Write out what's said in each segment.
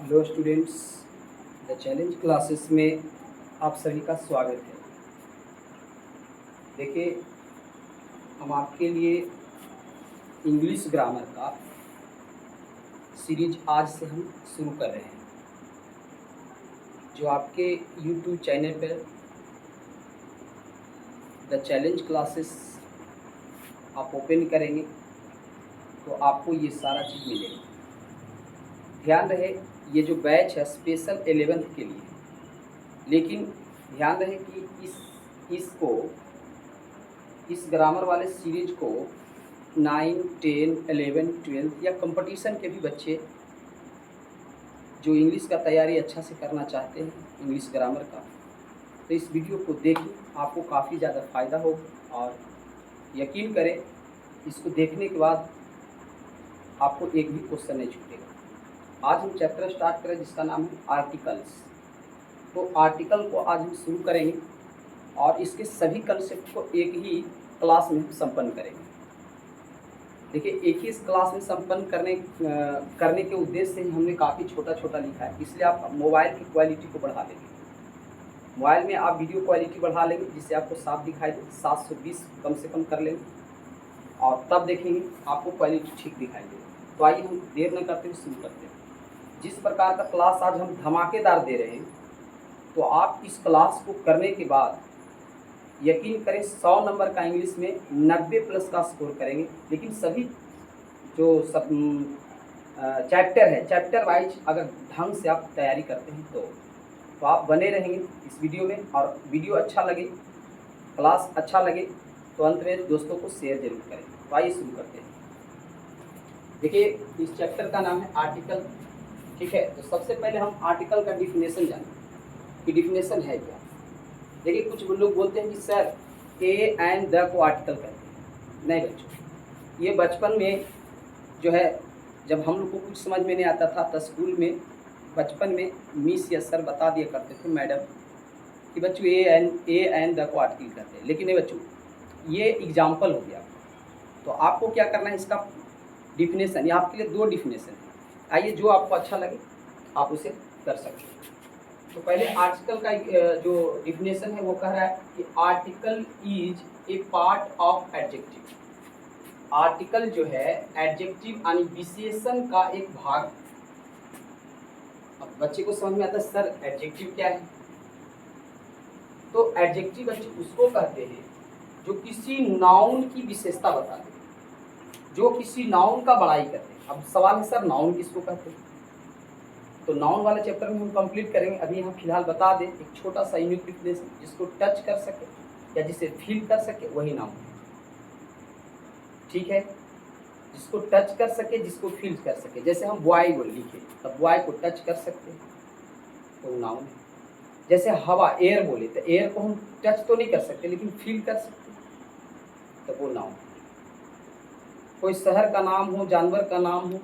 Hello students, the challenge classes में आप सभी का स्वागत है। देखिए, हम आपके लिए इंग्लिश ग्रामर का सीरीज आज से हम शुरू कर रहे हैं, जो आपके यूट्यूब चैनल पर द चैलेंज क्लासेस आप ओपन करेंगे तो आपको ये सारा चीज़ मिलेगा। ध्यान रहे, ये जो बैच है स्पेशल 11th के लिए, लेकिन ध्यान रहे कि इस ग्रामर वाले सीरीज को 9, 10, 11, 12 या कंपटीशन के भी बच्चे जो इंग्लिश का तैयारी अच्छा से करना चाहते हैं इंग्लिश ग्रामर का, तो इस वीडियो को देखें, आपको काफ़ी ज़्यादा फ़ायदा होगा। और यकीन करें, इसको देखने के बाद आपको एक भी क्वेश्चन नहीं छूटेगा। आज हम चैप्टर स्टार्ट करें जिसका नाम है आर्टिकल्स। तो आर्टिकल को आज हम शुरू करेंगे और इसके सभी कंसेप्ट को एक ही क्लास में संपन्न करेंगे। देखिए, एक ही इस क्लास में संपन्न करने के उद्देश्य से हमने काफ़ी छोटा छोटा लिखा है, इसलिए आप मोबाइल की क्वालिटी को बढ़ा लेंगे। मोबाइल में आप वीडियो क्वालिटी बढ़ा लेंगे जिससे आपको साफ दिखाई दे, 720 कम से कम कर लेंगे और तब देखेंगे आपको क्वालिटी ठीक दिखाई दे। तो आइए हम देर न करते हुए शुरू करते हैं। जिस प्रकार का क्लास आज हम धमाकेदार दे रहे हैं, तो आप इस क्लास को करने के बाद यकीन करें 100 नंबर का इंग्लिश में 90 प्लस का स्कोर करेंगे। लेकिन सभी जो सब चैप्टर है, चैप्टर वाइज अगर ढंग से आप तैयारी करते हैं तो आप बने रहेंगे इस वीडियो में। और वीडियो अच्छा लगे, क्लास अच्छा लगे तो अंत में दोस्तों को शेयर जरूर करें। तो आइए शुरू करते हैं। देखिए, इस चैप्टर का नाम है आर्टिकल, ठीक है। तो सबसे पहले हम आर्टिकल का डिफिनेशन जानें कि डिफिनेशन है क्या। देखिए, कुछ लोग बोलते हैं कि सर ए एंड द को आर्टिकल कहते हैं। नहीं बच्चों, ये बचपन में जो है, जब हम लोग को कुछ समझ में नहीं आता था तो स्कूल में बचपन में मिस या सर बता दिया करते थे, मैडम, कि बच्चों ए एंड द को आर्टिकल कहते हैं। लेकिन नहीं बच्चों, ये एग्जाम्पल हो गया। तो आपको क्या करना है, इसका डिफिनेशन, ये आपके लिए 2 डिफिनेशन है। आइए, जो आपको अच्छा लगे आप उसे कर सकते हैं। तो पहले आर्टिकल का जो डिफिनेशन है वो कह रहा है कि article is a part of adjective. Article जो है एडजेक्टिव यानी विशेषण का एक भाग है। अब बच्चे को समझ में आता है सर एडजेक्टिव क्या है। तो एडजेक्टिव बच्चे उसको कहते हैं जो किसी नाउन की विशेषता बताते हैं, जो किसी नाउन का बड़ाई करते हैं। अब सवाल है सर नाउन किसको कहते हैं, तो नाउन वाले चैप्टर में हम कंप्लीट करेंगे। अभी हम फिलहाल बता दें एक छोटा सा यूनिक डिफिनेशन, जिसको टच कर सके या जिसे फील कर सके वही नाउन है, ठीक है। जिसको टच कर सके, जिसको फील कर सके, जैसे हम बॉय को लिखे तब बॉय को टच कर सकते हैं तो नाउन है। जैसे हवा एयर बोले तो एयर को हम टच तो नहीं कर सकते लेकिन फील कर सकते तो वो नाउन है। कोई शहर का नाम हो, जानवर का नाम हो,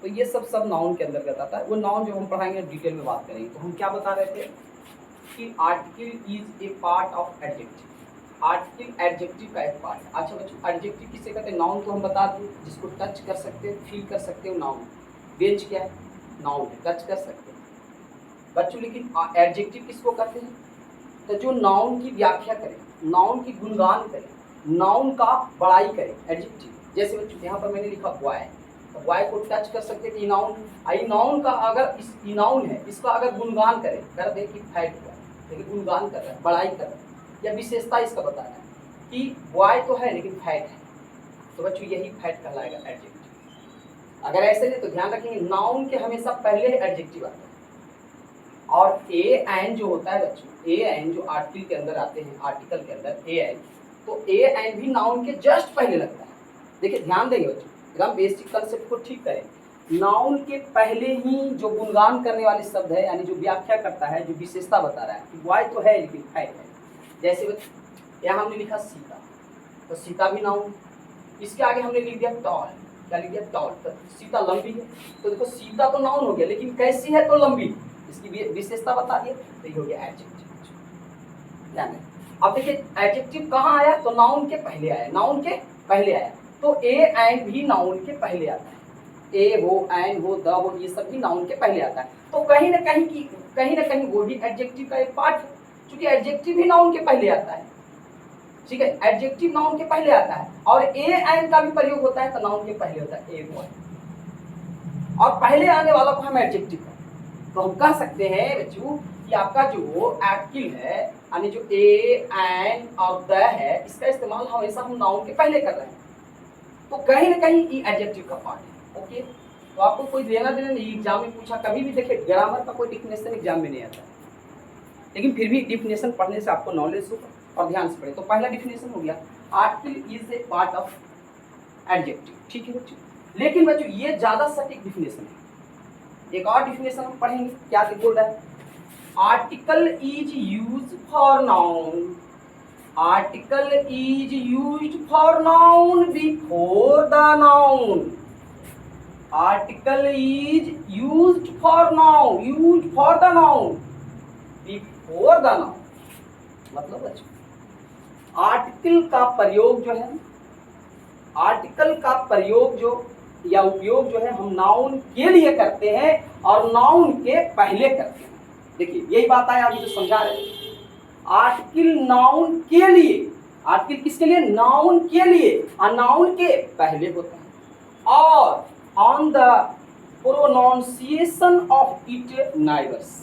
तो ये सब नाउन के अंतर्गत आता है। वो नाउन जो हम पढ़ाएंगे डिटेल में बात करेंगे। तो हम क्या बता रहे थे कि article is a part of adjective. Article adjective का एक पार्ट है। अच्छा बच्चों, एडजेक्टिव किसे कहते हैं, नाउन तो हम बता दें, जिसको टच कर सकते हैं, फील कर सकते हो, नाउन। बेंच क्या है, नाउन है, टच कर सकते हैं बच्चों। लेकिन एडजेक्टिव किसको कहते हैं, तो जो नाउन की व्याख्या करे, नाउन की गुणगान करे, नाउन का बड़ाई करे, एडजेक्टिव। जैसे बच्चों यहाँ पर मैंने लिखा बॉय, तो बॉय को टच कर सकते कि नाउन, नाउन का अगर इस नाउन है, इसका अगर गुणगान करे, कर दे कि फैट हुआ, लेकिन गुणगान कर रहा है, बड़ाई कर रहा है, या विशेषता इसका बताना है कि बॉय तो है लेकिन फैट है, तो बच्चों यही फैट कहलाएगा एडजेक्टिव। अगर ऐसे नहीं तो ध्यान रखेंगे नाउन के हमेशा पहले एडजेक्टिव आता है। और ए एंड जो होता है बच्चों, ए एंड जो आर्टिकल के अंदर आते हैं, आर्टिकल के अंदर ए एंड, तो ए एंड भी नाउन के जस्ट पहले लगता है। देखिए ध्यान देंगे बच्चों, एकदम बेसिक कंसेप्ट को ठीक करें। नाउन के पहले ही जो गुणगान करने वाले शब्द है, यानी जो व्याख्या करता है, जो विशेषता बता रहा है कि बॉय तो है लेकिन फैट है। जैसे यहाँ हमने लिखा सीता, तो सीता भी नाउन। इसके आगे हमने लिख दिया टॉल, क्या लिख दिया, टॉल, तो सीता लंबी है। तो देखो सीता तो नाउन हो गया लेकिन कैसी है तो लंबी, इसकी विशेषता बता दिए, तो ये हो गया एडजेक्टिव। ध्यान है। अब देखिए एडजेक्टिव कहाँ आया, तो नाउन के पहले आया, नाउन के पहले आया। तो ए एंड भी नाउन के पहले आता है। ए हो, एन हो, द हो, ये सब भी नाउन के पहले आता है। तो कहीं ना कहीं वो भी एडजेक्टिव का एक पार्ट है, क्योंकि एडजेक्टिव भी नाउन के पहले आता है। ठीक है, एडजेक्टिव नाउन के पहले आता है, और ए एन का भी प्रयोग होता है तो नाउन के पहले होता है, ए हो, और पहले आने वाला को हम एडजेक्टिव का। तो हम कह सकते हैं बच्चों कि आपका जो आर्टिकल है, यानी जो ए एन और द है, इसका इस्तेमाल हमेशा हम नाउन के पहले कर रहे हैं, तो कहीं ना कहीं ये एडजेक्टिव का पार्ट है। ओके, तो आपको कोई लेना देना नहीं, एग्जाम में पूछा कभी भी, देखिए ग्रामर का कोई डिफिनेशन एग्जाम में नहीं आता है, लेकिन फिर भी डिफिनेशन पढ़ने से आपको नॉलेज होगा और ध्यान से पढ़े। तो पहला डिफिनेशन हो गया, article is a part of adjective. ठीक है बच्चों, लेकिन बच्चों ये ज्यादा सटीक डिफिनेशन है। एक और डिफिनेशन हम पढ़ेंगे, क्या बोल रहा है, article is use for noun, article is used for noun before the noun, article is used for noun, used for the noun before the noun. मतलब बच्चों आर्टिकल का प्रयोग जो है, आर्टिकल का प्रयोग जो या उपयोग जो है हम नाउन के लिए करते हैं और नाउन के पहले करते हैं। देखिए यही बात है अभी जो समझा रहे हैं, आर्टिकल नाउन के लिए, आर्टिकल किसके लिए, नाउन के लिए, और नाउन के पहले होता है, और on the pronunciation of it neighbours.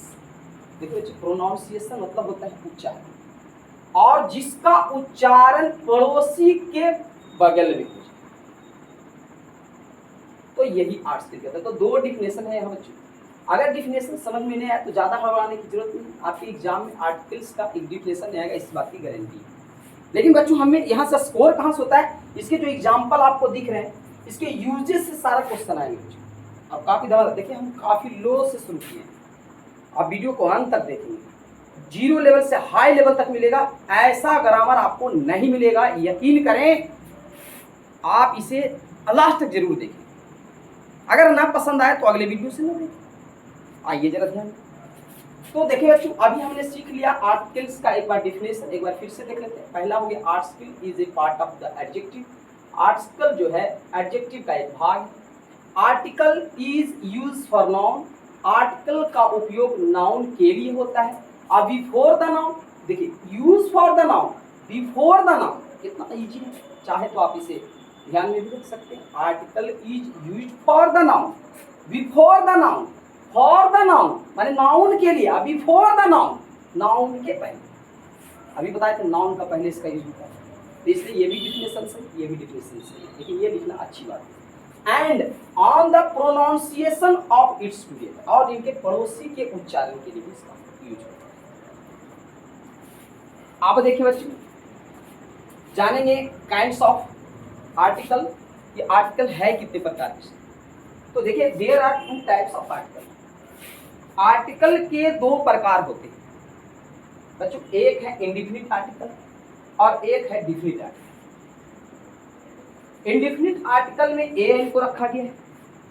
देखो प्रोनाउंसिएशन मतलब होता है उच्चारण, और जिसका उच्चारण पड़ोसी के बगल में हो जाए, तो यही आर्टिकल कहता है। तो दो डिफिनेशन है यहाँ बच्चों, अगर डिफिनेशन समझ में नहीं आया तो ज़्यादा हड़बड़ाने की जरूरत नहीं, आपके एग्जाम में आर्टिकल्स का एक डिफिनेशन नहीं आएगा, इस बात की गारंटी है। लेकिन बच्चों हमें यहाँ से स्कोर कहाँ से होता है, इसके जो एग्जाम्पल आपको दिख रहे हैं, इसके यूजेस से सारा क्वेश्चन आएंगे बच्चों। अब काफ़ी दबा देखिए, हम काफ़ी लो से शुरू किए हैं, आप वीडियो को अंत तक देखेंगे, जीरो लेवल से हाई लेवल तक मिलेगा, ऐसा ग्रामर आपको नहीं मिलेगा, यकीन करें। आप इसे लास्ट तक जरूर देखें, अगर ना पसंद आए तो अगले वीडियो से ना देखें। आइए जरा ध्यान। तो देखिए बच्चों, अभी हमने सीख लिया आर्टिकल्स का एक बार डिफिनेशन, एक बार फिर से देख लेते हैं। पहला हो गया article is a part of the adjective, article जो है एडजेक्टिव का एक भाग है। Article is use for noun, article का उपयोग नाउन के लिए होता है। और बिफोर द नाउन, देखिए use for the noun, before the noun, कितना इजी है, चाहे तो आप इसे ध्यान में भी रख सकते हैं। Article is used for the noun, before the noun, for the noun माने नाउन के लिए, बिफोर द नाउन नाउन के पहले। अभी बताया था नाउन का पहले इसका यूज होता है, तो इसलिए ये भी डिफिनेशन से, ये भी डिफिनेशन से, लेकिन ये लिखना अच्छी बात है। And on the pronunciation of its together, और इनके पड़ोसी के उच्चारण के लिए भी इसका यूज होता है। आप देखिए बच्चों, जानेंगे काइंड्स ऑफ आर्टिकल, ये आर्टिकल है कितने प्रकार के। तो देखिए there are two types of article. Article के दो प्रकार होते हैं बच्चों, एक है इंडिफिनिट आर्टिकल और एक है डिफिनिट आर्टिकल। इंडिफिनिट आर्टिकल में ए एन को रखा गया है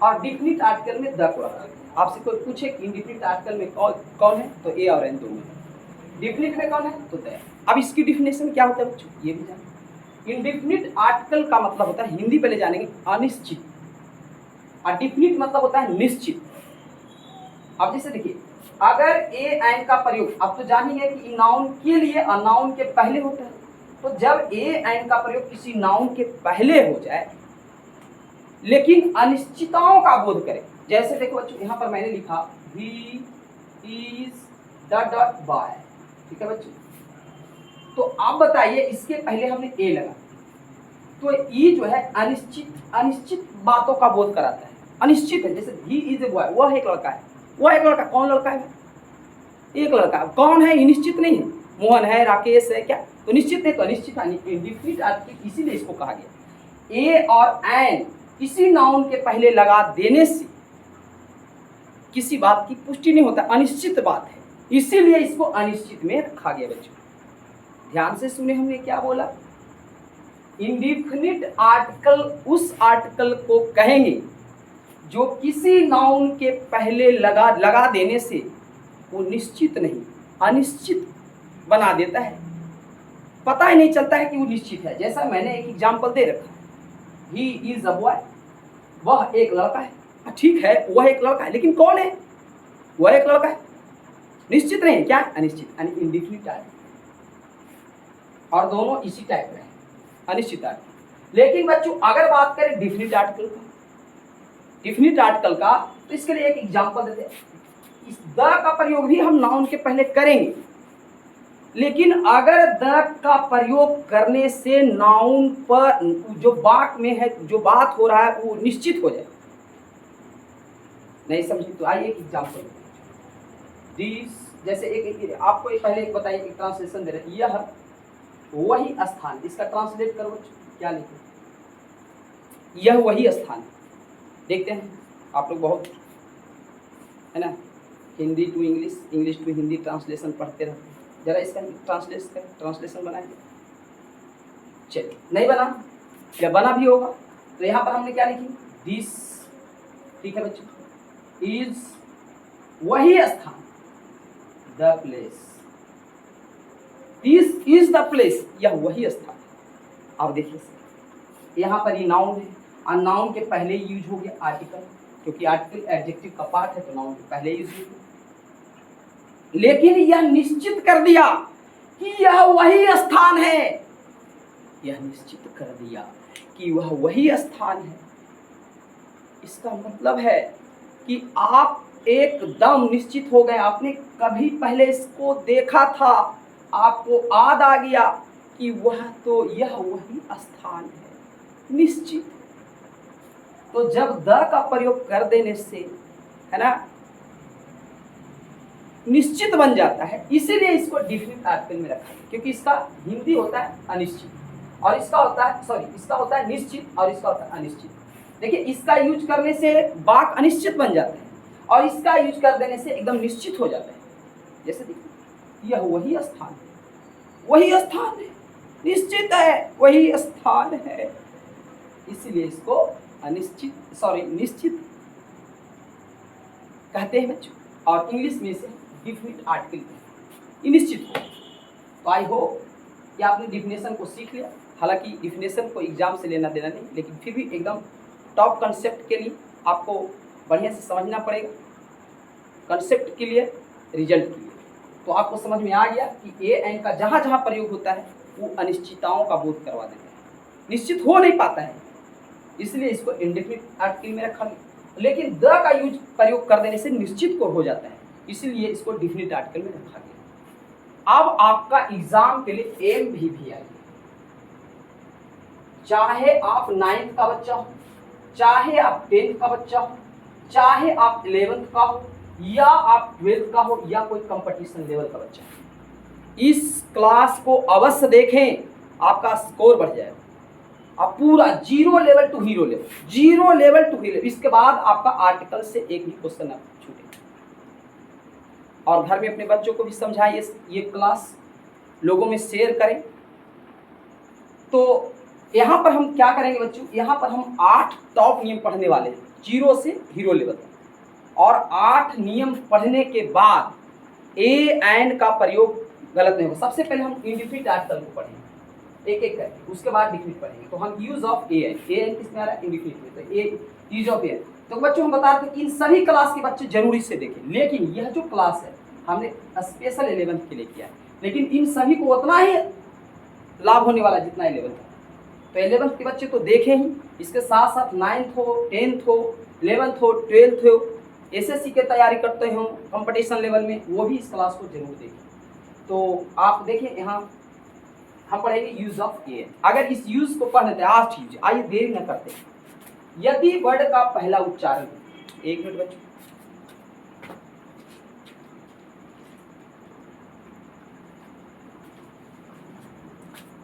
और डिफिनिट आर्टिकल में द को रखा गया है। आपसे कोई पूछे कि इंडिफिनिट आर्टिकल में कौन है, तो ए और एन दोनों है। डिफिनिट में कौन है, तो द। अब इसकी डिफिनेशन क्या होता है बच्चों, ये भी जाने। इंडिफिनिट आर्टिकल का मतलब होता है, हिंदी पहले जानेंगे, अनिश्चित, और डिफिनिट मतलब होता है निश्चित। अब जैसे देखिए, अगर ए एन का प्रयोग, अब तो जानिए कि नाउन के लिए और नाउन के पहले होता है, तो जब ए एन का प्रयोग किसी नाउन के पहले हो जाए लेकिन अनिश्चितताओं का बोध करे, जैसे देखो बच्चों यहाँ पर मैंने लिखा ही इज डॉट बाय, ठीक है बच्चों। तो आप बताइए इसके पहले हमने ए लगा, तो ई जो है अनिश्चित बातों का बोध कराता है, अनिश्चित है। जैसे ही इज ए बॉय, वह एक लड़का है, वह एक लड़का, कौन लड़का है, एक लड़का, कौन है, निश्चित नहीं है, मोहन है, राकेश है, क्या, तो निश्चित है, तो अनिश्चित इंडिफिनिट आर्टिकल, इसीलिए इसको कहा गया। ए और एन किसी नाउन के पहले लगा देने से किसी बात की पुष्टि नहीं होता, अनिश्चित बात है, इसीलिए इसको अनिश्चित में रखा गया बच्चों। ध्यान से सुने, हमने क्या बोला, इंडिफिनिट आर्टिकल उस आर्टिकल को कहेंगे जो किसी नाउन के पहले लगा देने से वो निश्चित नहीं अनिश्चित बना देता है, पता ही नहीं चलता है कि वो निश्चित है। जैसा मैंने एक एग्जाम्पल दे रखा है, ही इज अ बॉय, वह एक लड़का है, ठीक है, वह एक लड़का है, लेकिन कौन है? वह एक लड़का है, निश्चित नहीं, क्या अनिश्चित, इंडिफिनिट आर्टिकल, और दोनों इसी टाइप में है, अनिश्चित आर्टिकल। लेकिन बच्चों अगर बात करें डिफिनिट आर्टिकल का, डिफिनिट आर्टिकल का, तो इसके लिए एक एग्जांपल देते हैं। इस द का प्रयोग भी हम नाउन के पहले करेंगे, लेकिन अगर द का प्रयोग करने से नाउन पर जो वाक्य में है, जो बात हो रहा है, वो निश्चित हो जाए। नहीं समझे तो आइए एक एग्जांपल, दिस, जैसे एक आपको एक पहले एक बताइए, एक ट्रांसलेशन दे रहे, यह वही स्थान, इसका ट्रांसलेट करो, क्या लिखे? यह वही स्थान। देखते हैं आप लोग बहुत है ना Hindi to English, English to Hindi translation पढ़ते रहते हैं, जरा इसका ट्रांसलेशन बनाएंगे। चलिए, नहीं बना, या बना भी होगा तो यहाँ पर हमने क्या लिखी? दिस, ठीक है बच्चों, इज वही स्थान, the place, this is the place, यह वही स्थान। अब देखिए यहाँ पर ये नाउन है, और नाउन के पहले यूज हो गया आर्टिकल, क्योंकि आर्टिकल एडजेक्टिव का पार्ट है, तो नाउन के पहले यूज हो गया। लेकिन यह निश्चित कर दिया कि यह वही स्थान है, यह निश्चित कर दिया कि वह वही स्थान है। इसका मतलब है कि आप एकदम निश्चित हो गए, आपने कभी पहले इसको देखा था, आपको याद आ गया कि वह तो यह वही स्थान है, निश्चित। तो जब द का प्रयोग कर देने से, है ना, निश्चित बन जाता है, इसीलिए इसको डिफिनिट आर्टिकल में रखा है, क्योंकि इसका हिंदी होता है अनिश्चित, और इसका होता है इसका होता है निश्चित, और इसका होता है अनिश्चित। देखिए, इसका यूज करने से वाक्य अनिश्चित बन जाता है, और इसका यूज कर देने से एकदम निश्चित हो जाता है। जैसे देखिए, यह वही स्थान है, वही स्थान है, निश्चित है, वही स्थान है, इसलिए इसको निश्चित कहते हैं बच्चों। और इंग्लिश में से डिफिनिट आर्टिकल निश्चित हो। तो आई होप कि आपने डिफिनेशन को सीख लिया। हालांकि डिफिनेशन को एग्जाम से लेना देना नहीं, लेकिन फिर भी एकदम टॉप कंसेप्ट के लिए आपको बढ़िया से समझना पड़ेगा, कंसेप्ट के लिए, रिजल्ट के लिए। तो आपको समझ में आ गया कि ए एंड का जहाँ जहाँ प्रयोग होता है वो अनिश्चितताओं का बोध करवा देता है, निश्चित हो नहीं पाता है, इसलिए इसको इंडेफिनिट आर्टिकल में रखा गया। लेकिन द का यूज प्रयोग कर देने से निश्चित को हो जाता है, इसलिए इसको डिफिनिट आर्टिकल में रखा गया। अब आपका एग्जाम के लिए एम भी आएगा, चाहे आप 9th का बच्चा हो, चाहे आप 10th का बच्चा हो, चाहे आप 11th का हो, या आप 12th का हो, या कोई कंपटीशन लेवल का बच्चा हो, इस क्लास को अवश्य देखें, आपका स्कोर बढ़ जाएगा। आप पूरा 0 level to hero level, 0 level to hero, इसके बाद आपका आर्टिकल से एक भी क्वेश्चन ना छूटे। और घर में अपने बच्चों को भी समझाइए, ये क्लास लोगों में शेयर करें। तो यहाँ पर हम क्या करेंगे बच्चों, यहाँ पर हम 8 टॉप नियम पढ़ने वाले हैं, 0 से हीरो लेवल तक। और 8 नियम पढ़ने के बाद ए एंड का प्रयोग गलत नहीं होगा। सबसे पहले हम इंडिफिनिट आर्टिकल को पढ़ेंगे एक एक करके, उसके बाद डिफिनिट पढ़ेंगे। तो हम यूज ऑफ ए एंड किसमें आ रहा है, इंडिफिनिट में, तो ए यूज ऑफ ए। तो बच्चों हम बता रहे थे कि इन सभी क्लास के बच्चे जरूरी से देखें, लेकिन यह जो क्लास है हमने स्पेशल 11th के लिए किया है, लेकिन इन सभी को उतना ही लाभ होने वाला जितना 11th है। तो 11th के बच्चे तो देखें ही, इसके साथ साथ 9th हो, 10th हो, 11th हो, 12th हो, एसएससी के तैयारी करते हो कंपटीशन लेवल में, वो भी इस क्लास को जरूर देखें। तो आप देखिए, यहाँ हम पढ़ेंगे यूज ऑफ ए। अगर इस यूज को पढ़ लेते हैं, आज चीज आइए देरी न करते, यदि वर्ड का पहला उच्चारण, एक मिनट बच्चों,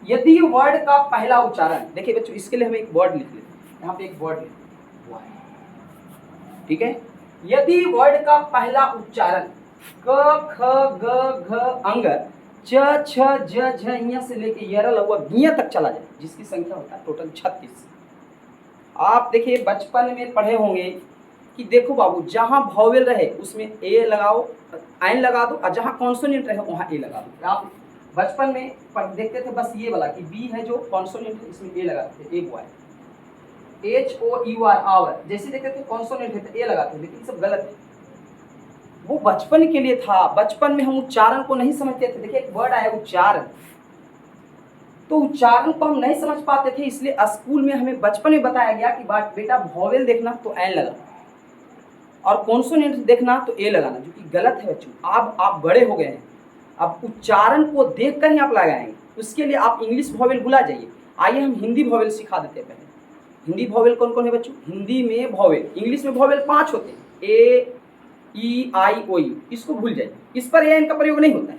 यदि वर्ड का पहला उच्चारण, देखिए बच्चों इसके लिए हम एक वर्ड लिख लेते हैं, यहाँ पे एक वर्ड लिख लेते हैं, ठीक है। यदि वर्ड का पहला उच्चारण क ख ग घ अंग च छ ज झ ञ से लेके य ल व ञ तक चला जाए, जिसकी संख्या होता है टोटल 36। आप देखिए बचपन में पढ़े होंगे कि देखो बाबू, जहाँ वॉवेल रहे उसमें ए लगाओ, एन लगा दो, और जहाँ कॉन्सोनेंट रहे वहाँ ए लगा दो। आप बचपन में देखते थे बस ये वाला कि बी है जो कॉन्सोनेंट है, इसमें ए लगाते थे, ए बॉय। HOUR आवर, जैसे देखते थे कॉन्सोनेंट है तो ए लगाते हैं, लेकिन सब गलत है। वो बचपन के लिए था, बचपन में हम उच्चारण को नहीं समझते थे। देखिए एक वर्ड आया उच्चारण, तो उच्चारण को हम नहीं समझ पाते थे, इसलिए स्कूल में हमें बचपन में बताया गया कि बेटा वॉवेल देखना तो एन लगाना और कॉन्सोनेंट देखना तो ए लगाना, जो कि गलत है बच्चों। अब आप बड़े हो गए हैं, अब उच्चारण को देखकर ही आप लगाएंगे, उसके लिए आप इंग्लिश वॉवेल भुला जाइए। आइए हम हिंदी वॉवेल सिखा देते हैं। पहले हिंदी वॉवेल कौन कौन है बच्चों? हिंदी में वॉवेल, इंग्लिश में वॉवेल 5 होते हैं, ए ई आई ओ यू, इसको भूल जाइए, इस पर ए इनका प्रयोग नहीं होता है,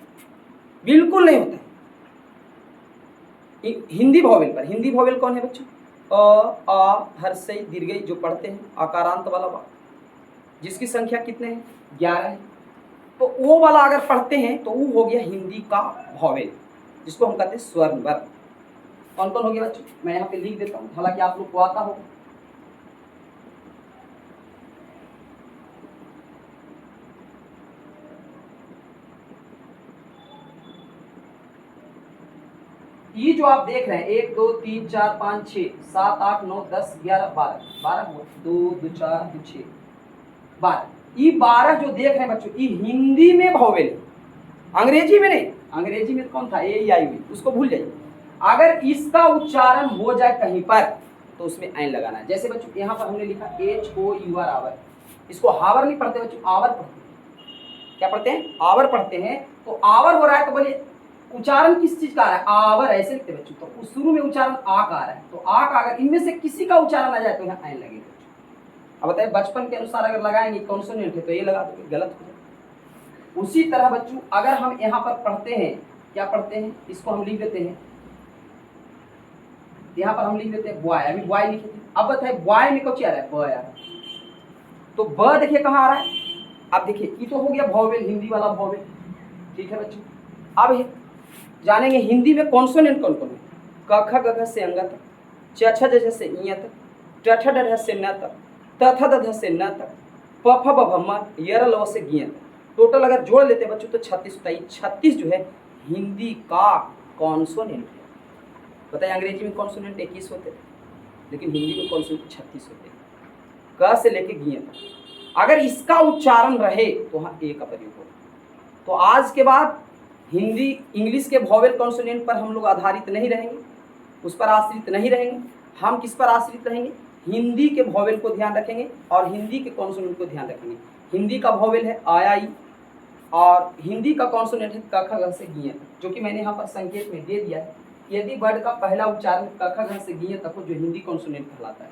बिल्कुल नहीं होता है। हिंदी वॉवेल पर, हिंदी वॉवेल कौन है बच्चों? अ आ हर्षई दीर्घई, जो पढ़ते हैं आकारांत वाला वाला, जिसकी संख्या कितने हैं? 11 है। तो वो वाला अगर पढ़ते हैं तो वो हो गया हिंदी का वॉवेल, जिसको हम कहते हैं स्वर्ण वर्ग। कौन कौन हो गया बच्चों? मैं यहाँ पे लिख देता हूँ, हालांकि आप लोग को आता हो। ये जो आप देख रहे हैं 1 2 3 4 5 6 7 8 9 10 11 12, 12 हुआ, 2 2 4 2 6 12, ये 12 जो देख रहे हैं बच्चों, ये हिंदी में वॉवेल है, अंग्रेजी में नहीं। अंग्रेजी में कौन था? ए ई आई ओ, उसको भूल जाइए। अगर इसका उच्चारण हो जाए कहीं पर तो उसमें एन लगाना है। जैसे बच्चों यहाँ पर हमने लिखा HOUR आवर, इसको हावर नहीं पढ़ते बच्चों, आवर पढ़ते हैं। क्या पढ़ते हैं? आवर पढ़ते हैं। तो आवर हो रहा है तो बोलिए उच्चारण किस चीज का आ रहा है? आवर, ऐसे लिखते बच्चों। तो उस शुरू में उच्चारण आ का आ रहा है, तो आ का अगर इनमें से किसी का उच्चारण आ जाए तो यहाँ एन लगेगा। अब बताइए बचपन के अनुसार अगर लगाएंगे कॉन्सोनेंट है तो ये लगा दोगे, गलत हो जाए। उसी तरह बच्चों अगर हम यहाँ पर पढ़ते हैं, क्या पढ़ते हैं? इसको हम लिख देते हैं, यहाँ पर हम लिख देते हैं बॉय, अभी बॉय लिखे थे। अब बताइए बॉय में कुछ आ रहा है? ब आ रहा है, तो ब देखिए कहाँ आ रहा है? अब देखिए ये तो हो गया वॉवेल, हिंदी वाला वॉवेल, ठीक है बच्चों। अब जानेंगे हिंदी में कॉन्सोनेंट कौन कौन है। क ख ग घ से अंग तक, च छ ज झ से इ तक, ट ठ ड ढ से न तक, त थ द ध से न तक, प फ ब भ म य र ल व से गिय तक। टोटल अगर जोड़ लेते हैं बच्चों तो 36 होता है। 36 जो है हिंदी का कॉन्सोनेंट है। बताइए अंग्रेजी में कॉन्सोनेंट 21 होते हैं, लेकिन हिंदी में कॉन्सोनेंट 36 होते हैं, क से लेके गिय तक। अगर इसका उच्चारण रहे तो वहाँ ए का प्रयोग होगा। तो आज के बाद हिंदी इंग्लिश के वॉवेल कॉन्सोनेंट पर हम लोग आधारित नहीं रहेंगे, उस पर आश्रित नहीं रहेंगे। हम किस पर आश्रित रहेंगे? हिंदी के वॉवेल को ध्यान रखेंगे और हिंदी के कॉन्सोनेंट को ध्यान रखेंगे। हिंदी का वॉवेल है आ ई और हिंदी का कॉन्सोनेंट है क ख ग से गिय, जो कि मैंने यहाँ पर संकेत में दे दिया है। यदि वर्ड का पहला उच्चारण क ख ग से गिय तक हो, जो हिंदी कॉन्सोनेंट कहलाता है,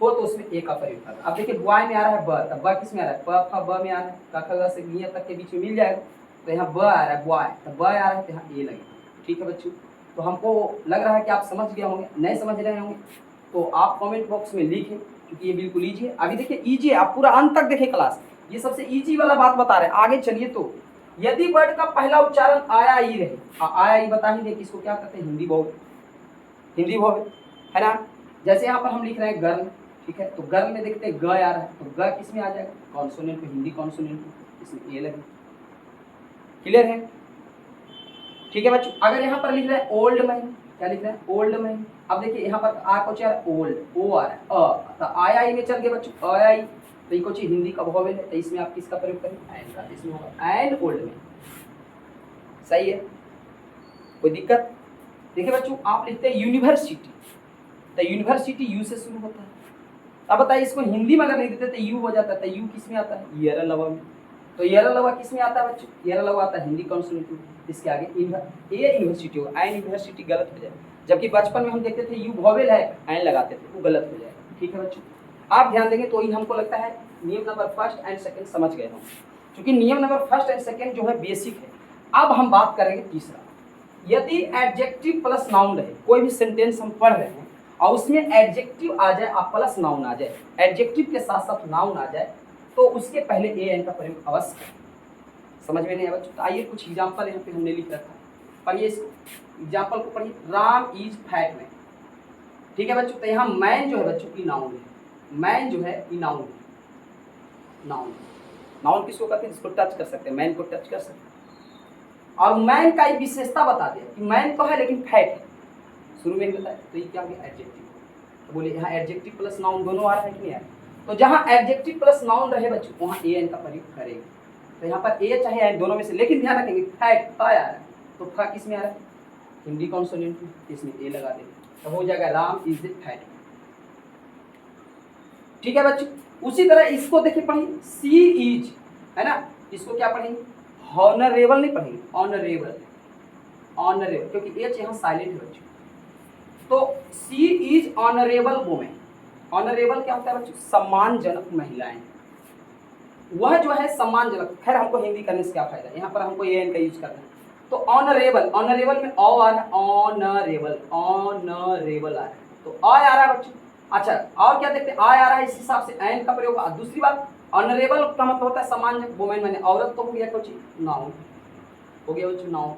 हो तो उसमें ए का प्रयोग करना। अब देखिए बॉय में आ रहा है ब, तब ब किस में आ रहा है? प फ ब में आ रहा है, क ख ग से गिय तक के बीच में मिल जाएगा, तो यहाँ ब आ रहा है बॉय, तो ब आ रहा है तो यहाँ ए लगेगा। ठीक है बच्चों, तो हमको लग रहा है कि आप समझ गए होंगे। नहीं समझ रहे होंगे तो आप कमेंट बॉक्स में लिखें, क्योंकि ये बिल्कुल ईजी है। अभी देखिए ईजी है, आप पूरा अंत तक देखें क्लास, ये सबसे ईजी वाला बात बता रहे हैं। आगे चलिए, तो यदि वर्ड का पहला उच्चारण आया ई रहे, आया ई बता ही दे कि इसको क्या कहते हैं? हिंदी वॉवेल, हिंदी वॉवेल है ना। जैसे यहाँ पर हम लिख रहे हैं गर्ल, ठीक है, तो गर्ल में देखते हैं ग आ रहा है, तो ग किस में आ जाएगा? कॉन्सोनेंट में, हिंदी कॉन्सोनेंट में, इसमें ए लगे। क्लियर है? ठीक है बच्चों। अगर यहाँ पर लिख रहे हैं ओल्ड मैन, क्या लिख रहे हैं? Old man. अब देखिए यहाँ पर आ कुछ है ओल्ड, ओ आ रहा है, तो आया ई में चल गया बच्चों, आया ई, तो ये कुछ हिंदी का वॉवेल है, तो इसमें आप किसका प्रयोग करें? एन का। इसमें होगा एन ओल्ड मैन। सही है, कोई दिक्कत? देखिए बच्चों आप लिखते हैं यूनिवर्सिटी, तो यूनिवर्सिटी यू से शुरू होता है। अब बताइए इसको हिंदी में अगर नहीं देते तो यू हो जाता है, तो यू किस में आता है? येरा लवा में। तो येरा लवा किस में आता है बच्चों? येरा लवा आता है हिंदी कॉन्सोनेंट में। इसके आगे ए यूनिवर्सिटी होगा, एन यूनिवर्सिटी गलत हो जाए। जबकि बचपन में हम देखते थे यू वॉवेल है, एन लगाते थे, वो गलत हो जाएगा। ठीक है बच्चों, आप ध्यान देंगे तो ही हमको लगता है नियम नंबर फर्स्ट एंड सेकेंड समझ गए हों, क्योंकि नियम नंबर फर्स्ट एंड सेकेंड जो है बेसिक है। अब हम बात करेंगे तीसरा। यदि एडजेक्टिव प्लस नाउन रहे, कोई भी सेंटेंस हम पढ़ रहे हैं और उसमें एडजेक्टिव आ जाए और प्लस नाउन आ जाए, एडजेक्टिव के साथ साथ नाउन आ जाए, तो उसके पहले ए एन का प्रयोग अवश्य करें। समझ में नहीं आया बच्चों? तो आइए कुछ एग्जाम्पल यहाँ पे हमने लिख रखा है, पढ़िए इसको, एग्जाम्पल को पढ़िए। राम इज फैट मैन, ठीक है बच्चों। तो यहाँ मैन जो है बच्चों की नाउन है, मैन जो है ये नाउन है, नाउन। नाउन किसको कहते हैं? जिसको टच कर सकते हैं, मैन को टच कर सकते हैं। और मैन का विशेषता बता दिया कि मैन तो है लेकिन फैट है, शुरू में ही बताया, तो ये क्या हो गया? एडजेक्टिव। तो बोले यहाँ एडजेक्टिव प्लस नाउन दोनों आ रहा है कि नहीं आ रहा है? तो जहाँ एडजेक्टिव प्लस नाउन रहे बच्चों वहाँ ए एन का प्रयोग करेंगे। तो यहाँ पर ए चाहे एन दोनों में से, लेकिन ध्यान रखेंगे फैट फा आ रहा है तो फा किस में आ रहा है? हिंदी कॉन्सोनेंट में, इसमें ए लगा देंगे तो हो जाएगा राम इज द फैट। ठीक है बच्चों, उसी तरह इसको देखिए पढ़ेंगे सी इज, है ना, इसको क्या पढ़ेंगे? हॉनरेबल नहीं पढ़ेंगे, ऑनरेबल, ऑनरेबल, क्योंकि एच यहाँ साइलेंट है बच्चों। तो सी इज ऑनरेबल वुमेन। ऑनरेबल क्या होता है बच्चों? सम्मानजनक महिलाएं। वह जो है सम्मानजनक, खैर हमको हिंदी करने से क्या फायदा, यहाँ पर हमको ए एन का यूज करना है। तो ऑनरेबल, ऑनरेबल में ऑ आ रहा है, ऑनरेबल, ऑनरेबल आ रहा है, तो आ रहा है बच्चों। अच्छा और क्या देखते हैं, आ रहा है, इस हिसाब से एन का प्रयोग। दूसरी बात, ऑनरेबल का मतलब होता है सम्मानजनक, वुमेन मैंने औरत तो हो गया कुछ नाउन हो गया बच्चों, नाउन।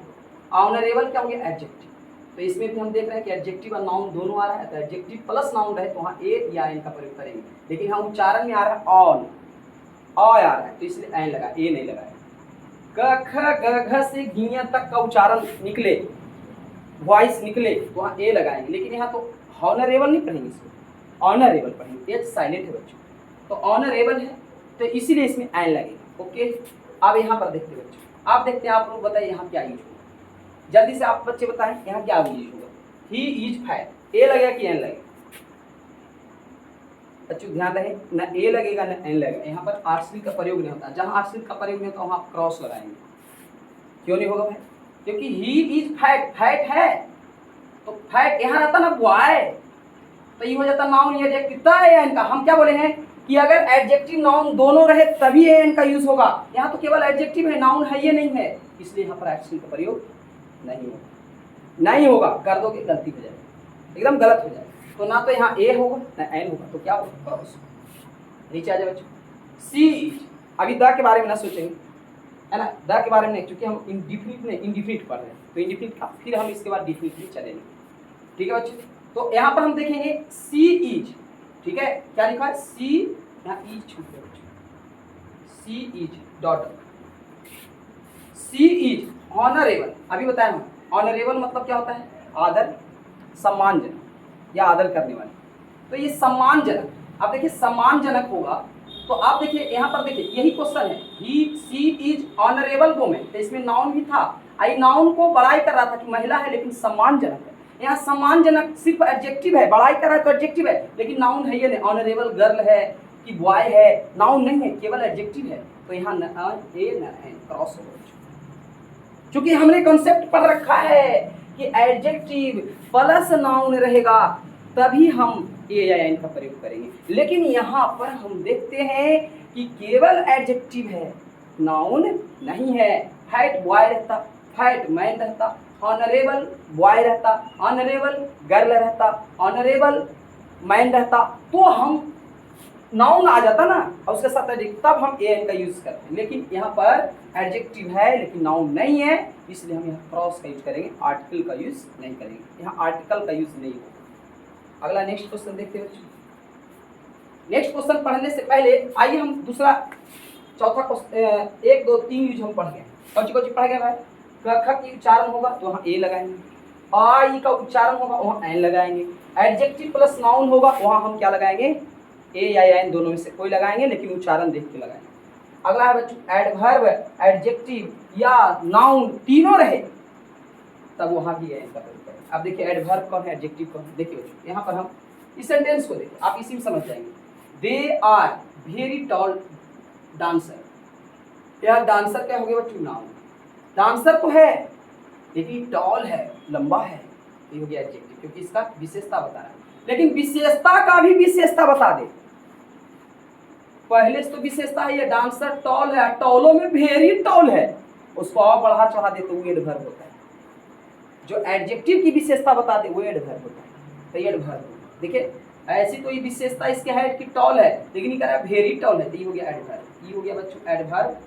ऑनरेबल क्या हो गया? एडजेक्टिव। तो इसमें भी हम देख रहे हैं कि एडजेक्टिव और नाउन दोनों आ रहा है, तो एडजेक्टिव प्लस नाउन रहे तो वहाँ ए या एन का प्रयोग करेंगे, लेकिन हम उच्चारण में आ रहा है ऑन, आ रहा है तो इसलिए एन लगा, ए नहीं लगाया। क ख ग घ से घिया तक का उच्चारण निकले, वॉइस निकले तो वहाँ ए लगाएंगे, लेकिन यहाँ तो ऑनरेबल नहीं पढ़ेंगे, इसको ऑनरेबल पढ़ेंगे, एच साइलेंट है बच्चों, तो ऑनरेबल है तो इसीलिए इसमें एन लगेगा। ओके, अब यहाँ पर देखते हैं बच्चों, आप देखते हैं, आप लोग बताइए यहाँ क्या यूज होगा, जल्दी से आप बच्चे बताएं यहाँ क्या यूज होगा। ही इज फैट, ए लगेगा कि एन लगेगा बच्चों? ध्यान रहे, ना ए लगेगा ना एन लगेगा, यहाँ पर आर्टिकल का प्रयोग नहीं होता। जहाँ आर्टिकल का प्रयोग नहीं होता वहाँ आप क्रॉस लगाएंगे। क्यों नहीं होगा भाई? क्योंकि ही इज फैट, फैट है तो फैट यहाँ रहता ना बॉय, तो ये हो जाता नाउन, ये एडजेक्टिव एन का। हम क्या बोले हैं कि अगर एडजेक्टिव नाउन दोनों रहे तभी एन का यूज होगा, यहाँ तो केवल एडजेक्टिव है, नाउन है ये नहीं है, इसलिए यहाँ पर आर्टिकल का प्रयोग नहीं होगा, नहीं होगा, कर दोगे गलती हो जाएगी, एकदम गलत हो जाएगा। तो ना तो यहाँ ए होगा ना एन होगा, तो क्या होगा? नीचे आ जाए बच्चों, सी इज। अभी द के बारे में ना सोचेंगे, है ना, द के बारे में नहीं, क्योंकि हम इंडिफिनिट में इंडिफिनिट पढ़ रहे हैं, तो इंडिफिनिट का फिर हम इसके बाद डिफिनिटली चलेंगे। ठीक है बच्चों, तो यहाँ पर हम देखेंगे सी इज, ठीक है, क्या लिखा है? सी, यहाँ इज छूट गया बच्चों, she is dot, she is honourable. अभी बताया हम, ऑनरेबल मतलब क्या होता है? आदर, सम्मानजनक या आदर करने वाले। तो ये सम्मानजनक, आप देखिए सम्मानजनक होगा तो आप देखिए यहाँ पर देखिए यही क्वेश्चन है, ही सी इज ऑनरेबल वुमेन, तो इसमें नाउन भी था, आई नाउन को बड़ाई कर रहा था कि महिला है लेकिन सम्मानजनक है। यहाँ सम्मानजनक सिर्फ एडजेक्टिव है, बड़ाई कर रहा है तो एडजेक्टिव है, लेकिन नाउन है ये नहीं। ऑनरेबल गर्ल है कि बॉय है, नाउन नहीं है, केवल एडजेक्टिव है, तो यहाँ न ए न एन क्रॉस हो। क्योंकि हमने कॉन्सेप्ट पढ़ रखा है कि एडजेक्टिव प्लस नाउन रहेगा तभी हम ए या एन का प्रयोग करेंगे, लेकिन यहाँ पर हम देखते हैं कि केवल एडजेक्टिव है, नाउन नहीं है। फैट बॉय रहता, फैट मैन रहता, ऑनरेबल बॉय रहता, ऑनरेबल गर्ल रहता, ऑनरेबल मैन रहता, तो हम नाउन आ जाता ना और उसके साथ एडजेक्टिव, तब हम ए एन का यूज करते हैं। लेकिन यहाँ पर एडजेक्टिव है लेकिन नाउन नहीं है, इसलिए हम यहाँ क्रॉस का यूज करेंगे, आर्टिकल का यूज नहीं करेंगे। यहाँ आर्टिकल का यूज नहीं होगा। अगला नेक्स्ट क्वेश्चन देखते हैं बच्चों। नेक्स्ट क्वेश्चन पढ़ने से पहले आइए हम दूसरा चौथा क्वेश्चन, 1 2 3 यूज हम पढ़ गए। कौन सी पढ़ गए भाई? क ख की उच्चारण होगा तो वहाँ ए लगाएंगे, आई का उच्चारण होगा वहाँ एन लगाएंगे, एडजेक्टिव प्लस नाउन होगा वहाँ हम क्या लगाएंगे? ए या एन दोनों में से कोई लगाएंगे, लेकिन उच्चारण देख के लगाएंगे। अगला है बच्चों एडवर्ब, एडजेक्टिव या नाउन तीनों रहे तब वहाँ भी एन का प्रयोग करेंगे। अब देखिए एडवर्ब कौन है, एडजेक्टिव कौन है। देखिए बच्चों यहाँ पर हम इस सेंटेंस को देखिए, आप इसी में समझ जाएंगे। They are very tall dancer. यह डांसर क्या हो गया बच्चों? नाउन। डांसर तो है लेकिन टॉल है, लंबा है, ये हो गया एडजेक्टिव, क्योंकि इसका विशेषता बता रहा है। लेकिन विशेषता का भी विशेषता बता दे, पहले से तो विशेषता है ये डांसर टॉल है, टॉलों में वेरी टॉल है, उसको और बढ़ा चढ़ा दे तो वो एडवर्ब होता है। जो एडजेक्टिव की विशेषता बता दे वो एडवर्ब होता है, तो ये एडवर्ब। देखिए ऐसी कोई विशेषता इसके है कि टॉल है, लेकिन ये कह रहा है वेरी टॉल है, तो ये हो गया एडवर्ब। ये हो गया बच्चों एडवर्ब,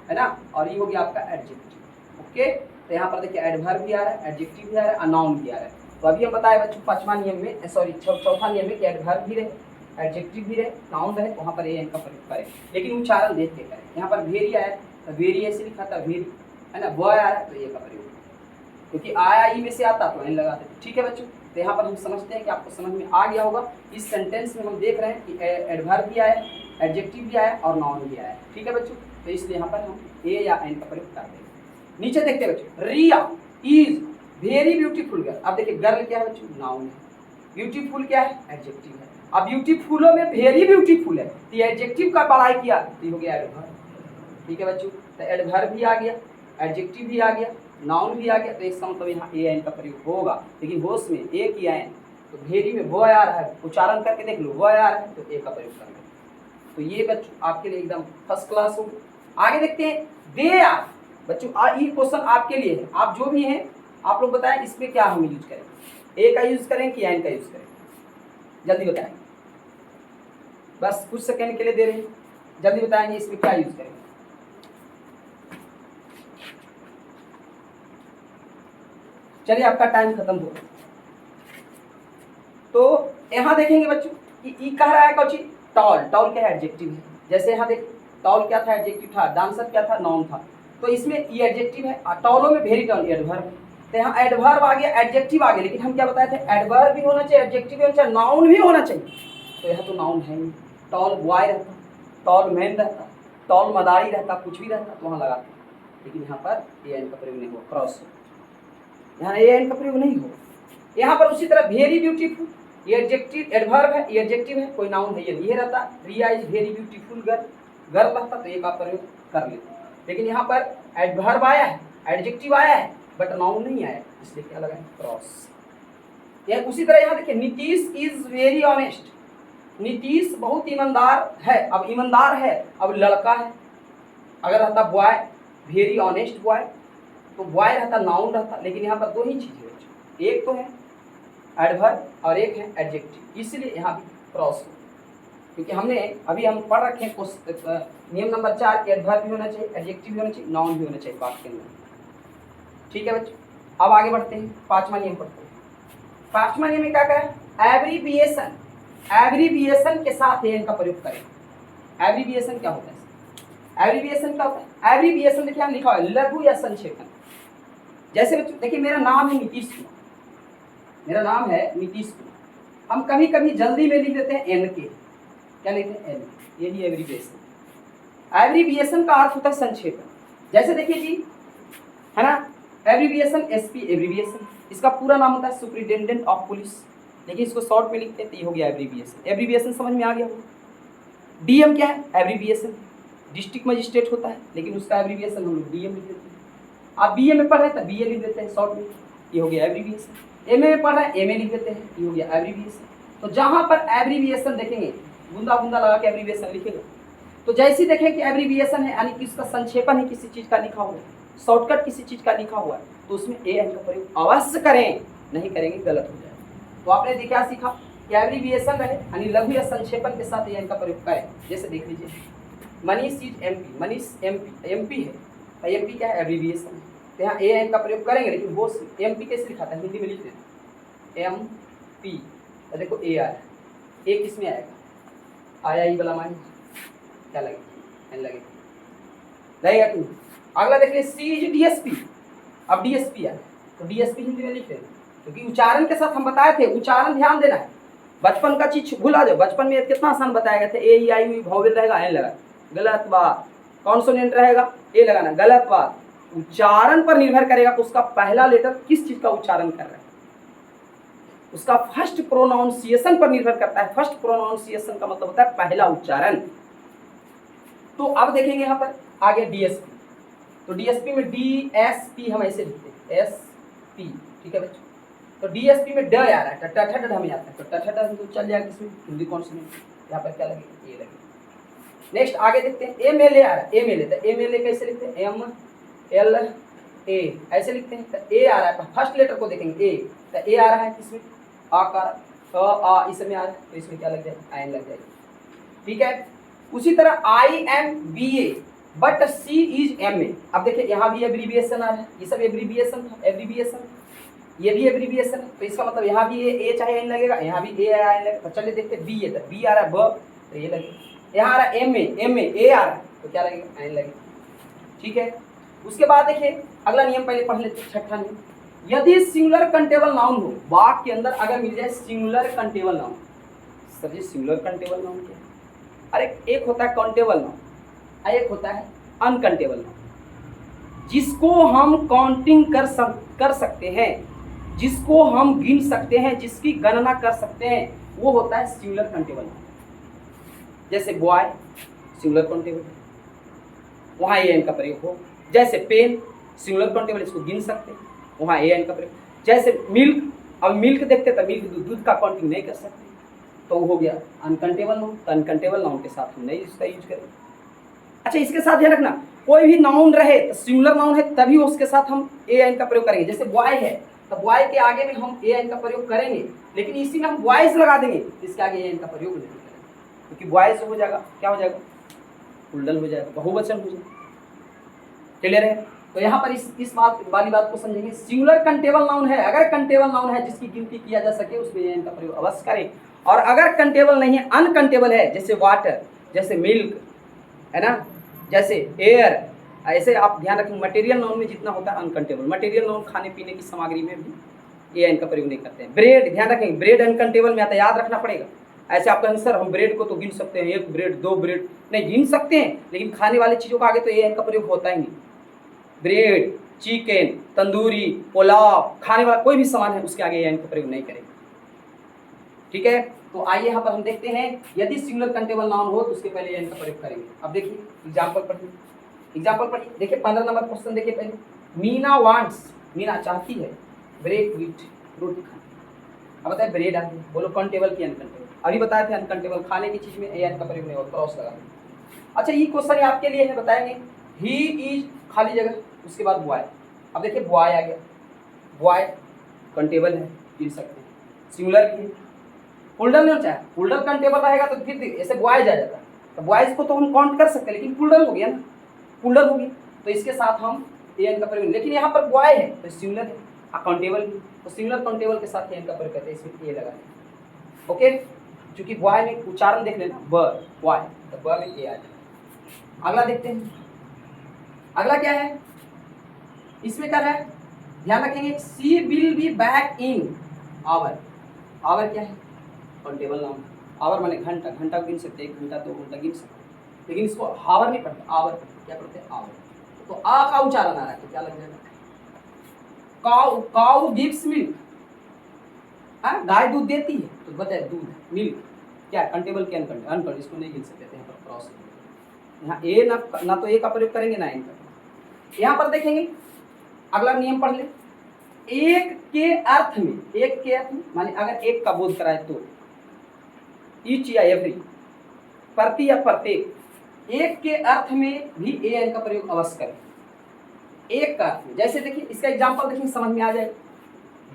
है ना, और ये हो गया आपका एडजेक्टिव। ओके, तो यहाँ पर देखिए एडवर्ब भी आ रहा है, एडजेक्टिव भी आ रहा है, नाउन भी आ रहा है। तो अभी हम बताए बच्चों पांचवा नियम में, सॉरी चौथा नियम में कि एडवर्ब भी रहे, एडजेक्टिव भी रहे, नाउन रहे, वहाँ पर ए एन का प्रयोग करें, लेकिन उच्चारण देख के करें। यहाँ पर वेरी आया तो वेरी ऐसे लिखा था वेरी, है ना, बॉय आ रहा है तो ए का प्रयोग, क्योंकि आया ई में से आता तो एन लगा देते। ठीक है बच्चों, तो यहाँ पर हम समझते हैं कि आपको समझ में आ गया होगा। इस सेंटेंस में हम देख रहे हैं कि एडवर्ब भी आया, एडजेक्टिव भी आया और नाउन भी आया। ठीक है बच्चों, तो इसलिए यहाँ पर हम ए या एन का प्रयोग कर देंगे। नीचे देखते हैं बच्चों, रिया इज वेरी ब्यूटीफुल गर्ल। अब देखिए गर्ल क्या है बच्चों, नाउन है, ब्यूटीफुल क्या है, एडजेक्टिव है। अब ब्यूटीफुलों में वेरी ब्यूटीफुल है, तो एडजेक्टिव का पढ़ाई किया तो हो गया एडवर्ब। ठीक है बच्चों, तो एडवर्ब भी आ गया, एडजेक्टिव भी आ गया, नाउन भी आ गया, तो इसका मतलब यहाँ ए एन का प्रयोग होगा। लेकिन होश में ए की एन, तो वेरी में वो आ रहा है, उच्चारण करके देख लो वो आ रहा है, तो ए का प्रयोग कर लो। तो ये बच्चों आपके लिए एकदम फर्स्ट क्लास हो। आगे देखते हैं, दे आर बच्चों, ये क्वेश्चन आपके लिए है। आप जो भी हैं आप लोग बताएं इसमें क्या हम यूज करेंगे, ए का यूज करें कि एन का यूज करें, जल्दी बताएं। बस कुछ सेकंड के लिए दे रहे हैं, जल्दी बताएंगे इसमें क्या यूज करेंगे। चलिए आपका टाइम खत्म हो। तो यहाँ देखेंगे बच्चों कि ई कह रहा है कौन चीज, टॉल। टॉल क्या है, एडजेक्टिव है। जैसे यहाँ देख, टॉल क्या था, एडजेक्टिव था, डांसर क्या था, नाउन था। तो इसमें ये एडजेक्टिव है, टॉलों में वेरी टॉल एडवर्ब। तो यहाँ एडवर्ब आ गया, एडजेक्टिव आ गया, लेकिन हम क्या बताए थे, एडवर्ब भी होना चाहिए, एडजेक्टिव भी होना चाहिए, नाउन भी होना चाहिए। तो यहाँ तो नाउन है नहीं। टॉल बॉय रहता, टॉल मैन रहता, टॉल मदारी रहता, कुछ भी रहता तो वहाँ लगाते, लेकिन यहाँ पर ए एन का प्रयोग नहीं हुआ, क्रॉस हो, यहाँ ए एन का प्रयोग नहीं हो। यहाँ पर उसी तरह वेरी ब्यूटीफुल, ये एडजेक्टिव एडवर्ब है, ये एडजेक्टिव है, कोई नाउन है ये रहता। Riya is very beautiful girl, girl रहता तो एक आप प्रयोग कर लेते। लेकिन यहाँ पर एडवर्ब आया है, एडजेक्टिव आया है, बट नाउन नहीं आया, इसलिए क्या लगाएं, क्रॉस। यह उसी तरह यहाँ देखिए, Nitish is very honest, Nitish बहुत ईमानदार है। अब ईमानदार है, अब लड़का है, अगर रहता बॉय, वेरी ऑनेस्ट बॉय, तो बॉय रहता, नाउन रहता। लेकिन यहाँ पर दो ही चीजें है, एक तो है एडवर्ब और एक है एडजेक्टिव, इसलिए यहाँ भी क्रॉस हो। क्योंकि हमने अभी हम पढ़ रखे हैं नियम नंबर 4 के एडवर्ब भी होना चाहिए, एडजेक्टिव भी होना चाहिए, नाउन भी होना चाहिए बात के अंदर। ठीक है बच्चों, अब आगे बढ़ते हैं, 5वां नियम पढ़ते हैं। 5वां नियम में क्या करें, एब्रीविएशन। एब्रीविएशन के साथ एन का प्रयोग करें। एब्रीविएशन क्या होता है, एब्रीविएशन क्या होता है, एब्रीविएशन देखिए यहाँ लिखा है लघु या संक्षेपण। जैसे बच्चों देखिए, मेरा नाम है नीतीश कुमार, मेरा नाम है नीतीश कुमार, हम कभी कभी जल्दी में लिख देते हैं एन के, क्या लिखते हैं एन, यही एब्रीविएशन। एब्रीविएशन का अर्थ होता है संक्षेपण। जैसे देखिए जी, है ना, एब्रीविएशन एसपी एब्रीविएशन, इसका पूरा नाम होता है सुपरिटेंडेंट ऑफ पुलिस, लेकिन इसको शॉर्ट में लिखते हैं तो ये हो गया एब्रीविएशन। एब्रीविएशन समझ में आ गया होगा। डीएम क्या है, एब्रीविएशन, डिस्ट्रिक्ट मजिस्ट्रेट होता है, लेकिन उसका एब्रीविएशन हम लोग डीएम लिख देते हैं। आप बीए में पढ़ रहे हैं तो बीए लिख देते हैं शॉर्ट में, ये हो गया एब्रीविएशन। एमए में पढ़ रहे हैं, एमए लिख देते हैं, ये हो गया एब्रीविएशन। तो जहाँ पर एब्रीविएशन देखेंगे, बूंदा बूंदा लगा के एब्रीविएशन लिखेगा, तो जैसे देखें कि एब्रीविएशन है यानी कि इसका संक्षेपण है किसी चीज़ का लिखा हुआ है, शॉर्टकट किसी चीज़ का लिखा हुआ है, तो उसमें ए एन का प्रयोग अवश्य करें, नहीं करेंगे गलत हो जाएगा। तो आपने क्या सीखा कि एब्रीविएशन रहे यानी लघु या संक्षेपण के साथ ए एन का प्रयोग करें। जैसे देख लीजिए, Manish is MP, Manish MP है, तो एमपी क्या है, एब्रीविएशन है, तो यहाँ ए एन का प्रयोग करेंगे। लेकिन वो एमपी कैसे लिखाता है, हिंदी में लिख देते एम पी, तो देखो ए आया, ए किस में आएगा, आया ही वाला मान, क्या लगेगा, एन लगेगा कि नहीं। अगला देख लीजिए, सी इज डीएसपी, अब डीएसपी है तो डीएसपी हिंदी में लिखे, क्योंकि उच्चारण के साथ हम बताए थे, उच्चारण ध्यान देना है। बचपन का चीज भूला जाओ, बचपन में कितना आसान बताया गया था, ए ई आई यू वॉवेल रहेगा एन लगा, गलत बात। कॉन्सोनेंट रहेगा ए लगाना, गलत बात। उच्चारण पर निर्भर करेगा कि उसका पहला लेटर किस चीज का उच्चारण कर रहा है, उसका फर्स्ट प्रोनाउंसिएशन पर निर्भर करता है। फर्स्ट प्रोनाउंसिएशन का मतलब होता है पहला उच्चारण। तो अब देखेंगे यहाँ पर आगे डीएसपी, तो डीएसपी में डीएसपी हम ऐसे लिखते हैं, एसपी, ठीक है बच्चों। तो डीएसपी में ड आ रहा है, टठड हमें आता है, तो टठड तो चल जाएगा इसमें, हिंदी कॉन्सोनेंट, यहाँ पर क्या लगेगा, ए लगेगा। नेक्स्ट आगे देखते हैं, एमएलए आ रहा है, एमएलए, तो एमएलए कैसे लिखते हैं, एम एल ए ऐसे लिखते हैं। तो ए आ रहा है, फर्स्ट लेटर को देखेंगे ए, तो ए आ रहा है किसमें, आ का, आ इसमें आ रहा है, तो इसमें क्या लग जाएगा, आयन लग जाएगा, ठीक है। उसी तरह I am B A but C is M A. अब देखिए यहाँ भी एब्रीविएशन आ रहा है, ये सब एब्रीविएशन था, एब्रीविएशन, ये भी एब्रीविएशन है, तो इसका मतलब यहाँ भी ए चाहे एन लगेगा, यहाँ भी ए आयन लगेगा। तो चलिए देखते हैं, बी है तो बी आ रहा है, ब तो ये लगेगा, यहाँ आ रहा है एम ए आ रहा है, तो क्या लगेगा, आयन लगेगा, ठीक है। उसके बाद देखिए अगला नियम पहले पढ़ लेते हैं, छठा नियम। यदि सिंगुलर कंटेबल नाउन हो, वाक्य के अंदर अगर मिल जाए सिंगुलर कंटेबल नाउन। सर जी सिंगुलर कंटेबल नाउन क्या है? अरे एक होता है काउंटेबल नाउन, एक होता है अनकंटेबल नाउन। जिसको हम काउंटिंग कर सकते हैं, जिसको हम गिन सकते हैं, जिसकी गणना कर सकते हैं, वो होता है सिंगुलर कंटेबल नाउन। जैसे बॉय सिंगुलर काउंटेबल, वहाँ ए एन का प्रयोग हो। जैसे पेन सिंगुलर काउंटेबल, इसको गिन सकते हैं, वहाँ ए एन का प्रयोग। जैसे मिल्क, अब मिल्क देखते तो मिल्क दूध का काउंटिंग नहीं कर सकते, तो वो हो गया अनकंटेबल नाउन। तो अनकंटेबल नाउन के साथ हम नहीं इसका यूज करेंगे। अच्छा इसके साथ ध्यान रखना, कोई भी नाउन रहे तो सिंगुलर नाउन है तभी उसके साथ हम ए एन का प्रयोग करेंगे। जैसे बॉय है तो बॉय के आगे में हम ए एन का प्रयोग करेंगे, लेकिन इसी में हम बॉयज लगा देंगे, इसके आगे ए एन का प्रयोग नहीं करेंगे, क्योंकि बॉयज हो जाएगा, क्या हो जाएगा, प्लूरल हो जाएगा, बहुवचन हो जाएगा। क्लियर है? तो यहाँ पर इस बात वाली बात को समझेंगे। सिंगुलर कंटेबल नाउन है, अगर कंटेबल नाउन है जिसकी गिनती किया जा सके उसमें ए एन का प्रयोग अवश्य करें। और अगर कंटेबल नहीं है, अनकंटेबल है, जैसे वाटर, जैसे मिल्क, है ना, जैसे एयर, ऐसे आप ध्यान रखें। मटेरियल नाउन में जितना होता है अनकंटेबल, मटेरियल नाउन खाने पीने की सामग्री में भी ए एन का प्रयोग नहीं करते हैं। ब्रेड, ध्यान रखेंगे, ब्रेड अनकंटेबल में आता है, याद रखना पड़ेगा। ऐसे आप कहेंगे सर हम ब्रेड को तो गिन सकते हैं, एक ब्रेड, दो ब्रेड, नहीं गिन सकते हैं, लेकिन खाने वाली चीज़ों का आगे तो ए एन का प्रयोग होता ही नहीं। ब्रेड, चिकन, तंदूरी, पुलाव, खाने वाला कोई भी सामान है उसके आगे ए एन का प्रयोग नहीं करेंगे। ठीक है? तो आइए यहाँ पर हम देखते हैं, यदि सिंगुलर कंटेबल नाउन हो तो उसके पहले ए एन का प्रयोग करेंगे। अब देखिए एग्जाम्पल पढ़िए, एग्जाम्पल पढ़िए। देखिए 15 नंबर क्वेश्चन देखिए पहले। मीना वांट्स, मीना चाहती है ब्रेड विथ, रोटी खाना। अब बताए ब्रेड आ गया, बोलो कंटेबल की अनकंटेबल? अभी बताए थे अनकंटेबल, खाने की चीज में ए एन का प्रयोग नहीं होगा, क्रॉस लगा। अच्छा ये क्वेश्चन आपके लिए है, बताएंगे ही इज खाली जगह, उसके बाद बॉय। अब देखिए बॉय आ गया, बॉय कंटेबल है, गिन सकते हैं, सिंगुलर भी है, प्लूरल नहीं चाहे, प्लूरल कंटेबल रहेगा तो फिर ऐसे बॉयज आ जाता है, तो बॉयज को तो हम काउंट कर सकते हैं, लेकिन प्लूरल हो गया ना, प्लूरल हो गया, तो इसके साथ हम ए एन का प्रयोग। लेकिन यहाँ पर बॉय है तो सिंगुलर है, अकाउंटेबल भी, तो सिंगुलर काउंटेबल के साथ ए एन का प्रयोग करते हैं, इसमें ए लगा। ओके, क्योंकि बॉय में उच्चारण देख लेना, ब बॉय, तो ब में ए आ जाए। अगला देखते हैं, अगला क्या है, इसमें क्या है, ध्यान रखेंगे, she will be back in hour. Hour क्या है, काउंटेबल नाउन। आवर माने घंटा, घंटा गिन सकते हैं, 1 घंटा 2 घंटा गिन सकते हैं, लेकिन इसको हावर नहीं पढ़ते, आवर क्या पढ़ते हैं, आवर। तो आ का उच्चारण आ रहा है तो क्या लग जाएगा, काउ, काउ गिव्स मिल्क, गाय दूध देती है, तो बताए दूध, मिल्क क्या कंटेबल के अनकंटेबल, इसको नहीं गिन सकते थे, यहाँ पर क्रॉस। यहाँ ए ना तो ए का प्रयोग करेंगे ना एन का। यहाँ पर देखेंगे, अगला नियम पढ़ ले, एक के अर्थ में, एक के अर्थ में माने अगर एक का बोध कराए तो, ईच या एवरी, प्रति या प्रत्येक, एक के अर्थ में भी ए एन का प्रयोग अवश्य करें। एक का अर्थ में, जैसे देखिए इसका एग्जांपल देखिए समझ में आ जाए।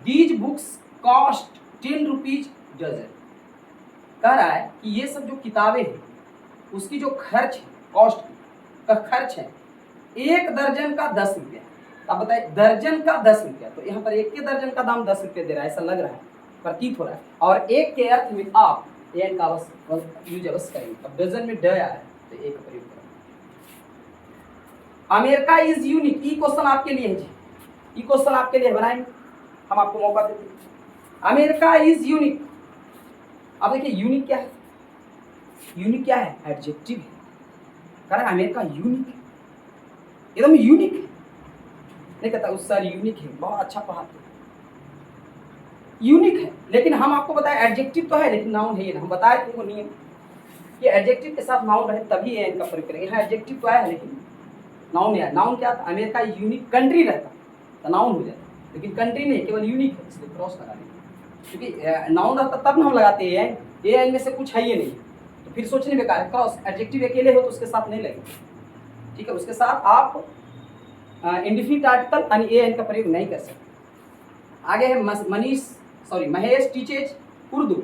These books cost 10 rupees dozen. कह रहा है कि ये सब जो किताबें हैं उसकी जो खर्च है, कॉस्ट का खर्च है, 1 दर्जन का 10 रुपया। अब बताइए दर्जन का 10 रुपया, तो यहाँ पर एक के दर्जन का दाम 10 रुपये दे रहा है, ऐसा लग रहा है, प्रतीत हो रहा है। और एक के अर्थ में आप ए एन का यूज अवश्य करेंगे। अब डजन में ड आया है तो ए का प्रयोग करेंगे। America is unique, E question आपके लिए है जी, ई क्वेश्चन आपके लिए बनाएंगे, हम आपको मौका देते हैं। America is unique. अब देखिए यूनिक क्या है, यूनिक क्या है, एडजेक्टिव है। कह रहा है अमेरिका यूनिक है, एकदम यूनिक है, नहीं कहता उस सर यूनिक है, बहुत अच्छा पढ़ाते हैं, यूनिक है। लेकिन हम आपको बताएं एडजेक्टिव तो है लेकिन नाउन है ये ना, हम बताए तुमको नियम कि एडजेक्टिव के साथ नाउन रहे तभी ए एन का प्रयोग करेंगे। यहाँ एडजेक्टिव तो आया है लेकिन नाउन है। नाउन क्या था, अमेरिका यूनिक कंट्री रहता तो नाउन हो जाता, लेकिन कंट्री नहीं, केवल यूनिक है, इसलिए क्रॉस लगा देंगे। क्योंकि नाउन रहता तब हम लगाते हैं, ए एन में से कुछ है ये नहीं, तो फिर सोचने बेकार है, क्रॉस। एडजेक्टिव अकेले हो तो उसके साथ नहीं लगेगा, ठीक है, उसके साथ आप इंडिफिनिट आर्टिकल यानी ए एन का प्रयोग नहीं कर सकते। आगे है महेश टीचेज उर्दू,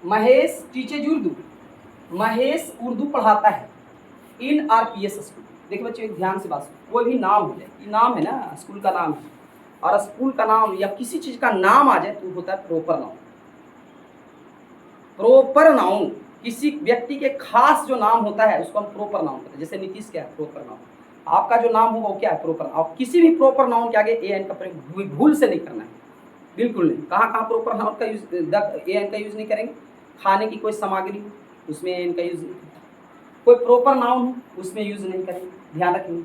महेश टीचेज उर्दू, महेश उर्दू पढ़ाता है इन आरपीएस स्कूल। देखिए बच्चों एक ध्यान से बात, कोई भी नाम हो जाए, ये नाम है ना, स्कूल का नाम है, और स्कूल का नाम या किसी चीज का नाम आ जाए तो होता है प्रॉपर नाउन। प्रॉपर नाउन किसी व्यक्ति के खास जो नाम होता है उसको हम प्रॉपर नाउन कहते हैं। जैसे नीतीश क्या है, प्रॉपर नाउन। आपका जो नाम होगा वो क्या है, प्रॉपर। और किसी भी प्रॉपर नाउन के आगे ए एन का प्रयोग भूल से नहीं करना है, बिल्कुल नहीं। कहाँ कहाँ प्रॉपर नाउन का यूज ए एन का यूज नहीं करेंगे, खाने की कोई सामग्री उसमें ए एन का यूज नहीं करेंगे, कोई प्रॉपर नाउन हो उसमें यूज नहीं करेंगे, ध्यान रखेंगे,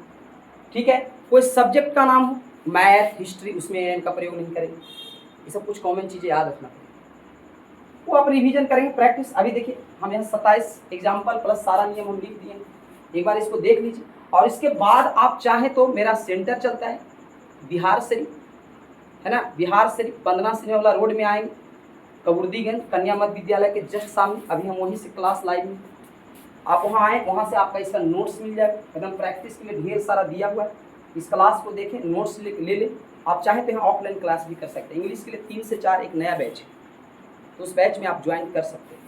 ठीक है। कोई सब्जेक्ट का नाम हो, मैथ हिस्ट्री, उसमें ए एन का प्रयोग नहीं करेंगे। ये सब कुछ कॉमन चीज़ें याद रखना पड़ेगा, वो आप रिवीजन करेंगे, प्रैक्टिस। अभी देखिए हम यहाँ 27 एग्जाम्पल प्लस सारा नियम हम लिख दिए हैं, एक बार इसको देख लीजिए। और इसके बाद आप चाहें तो मेरा सेंटर चलता है बिहार शरीफ, है ना, बिहार शरीफ बंदना सिनेवाला रोड में आएंगे, कबूर्दीगंज कन्या मध्य विद्यालय के जस्ट सामने, अभी हम वहीं से क्लास लाइव में, आप वहाँ आएँ, वहाँ से आपका इसका नोट्स मिल जाएगा, एकदम प्रैक्टिस के लिए ढेर सारा दिया हुआ है। इस क्लास को देखें, नोट्स ले लें। आप चाहें तो यहाँ ऑफलाइन क्लास भी कर सकते हैं, इंग्लिश के लिए 3 से 4 एक नया बैच है, तो उस बैच में आप ज्वाइन कर सकते हैं,